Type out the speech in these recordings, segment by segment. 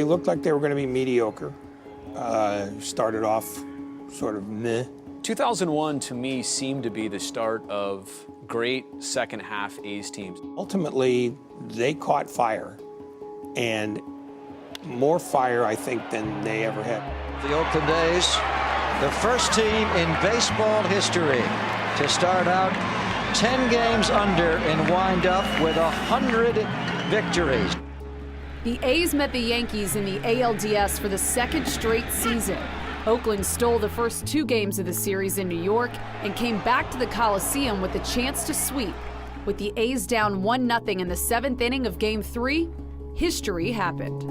They looked like they were going to be mediocre. Started off sort of meh. 2001 to me seemed to be the start of great second half A's teams. Ultimately, they caught fire, and more fire, I think, than they ever had. The Oakland A's, the first team in baseball history to start out 10 games under and wind up with 100 victories. The A's met the Yankees in the ALDS for the second straight season. Oakland stole the first 2 games of the series in New York and came back to the Coliseum with a chance to sweep. With the A's down 1-0 in the 7th inning of Game 3, history happened.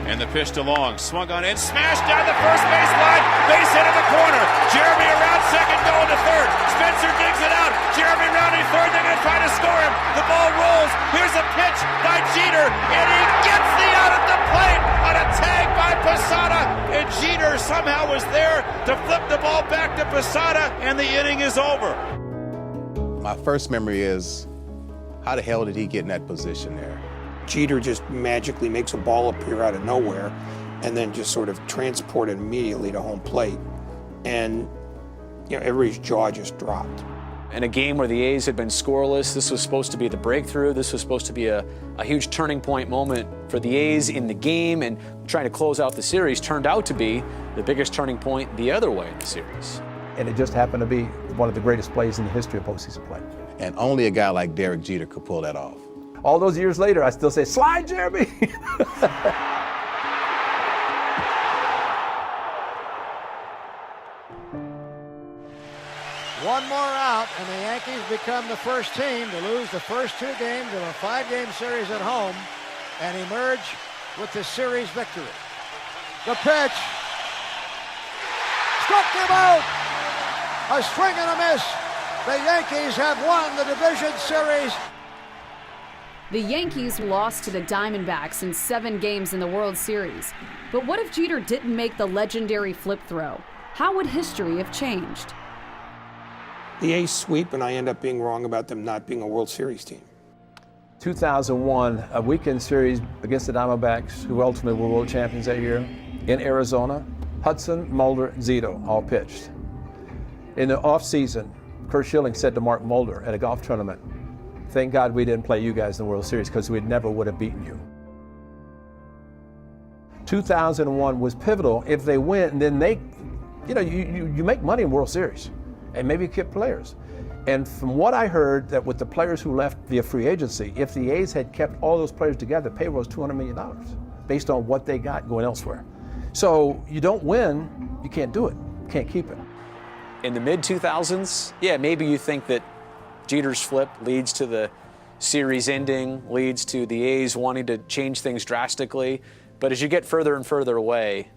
And the pitch to Long, swung on in, smashed down the first baseline, base hit in the corner. Jeremy around second, going to third. Spencer digs it out. Jeremy rounding third, they're going to try to score him. The ball rolls. Here's a pitch by Jeter, and he gets the out at the plate on a tag by Posada. And Jeter somehow was there to flip the ball back to Posada, and the inning is over. My first memory is, how the hell did he get in that position there? Jeter just magically makes a ball appear out of nowhere and then just sort of transport it immediately to home plate. And, everybody's jaw just dropped. In a game where the A's had been scoreless, this was supposed to be the breakthrough. This was supposed to be a huge turning point moment for the A's in the game, and trying to close out the series turned out to be the biggest turning point the other way in the series. And it just happened to be one of the greatest plays in the history of postseason play. And only a guy like Derek Jeter could pull that off. All those years later, I still say, slide, Jeremy! One more out, and the Yankees become the first team to lose the first 2 games of a 5-game series at home and emerge with the series victory. The pitch. Struck him out. A swing and a miss. The Yankees have won the division series. The Yankees lost to the Diamondbacks in 7 games in the World Series. But what if Jeter didn't make the legendary flip throw? How would history have changed? The A's sweep, and I end up being wrong about them not being a World Series team. 2001, a weekend series against the Diamondbacks, who ultimately were world champions that year, in Arizona. Hudson, Mulder, Zito all pitched. In the offseason, Curt Schilling said to Mark Mulder at a golf tournament, "Thank God we didn't play you guys in the World Series, because we never would have beaten you." 2001 was pivotal. If they win, then they, you make money in World Series, and maybe keep players. And from what I heard, that with the players who left via free agency, if the A's had kept all those players together, the payroll was $200 million, based on what they got going elsewhere. So you don't win, you can't do it, you can't keep it. In the mid-2000s, yeah, maybe you think that Jeter's flip leads to the series ending, leads to the A's wanting to change things drastically. But as you get further and further away,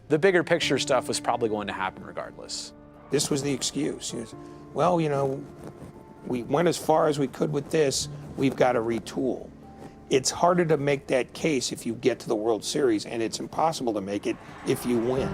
the bigger picture stuff was probably going to happen regardless. This was the excuse. Well, we went as far as we could with this, we've got to retool. It's harder to make that case if you get to the World Series, and it's impossible to make it if you win.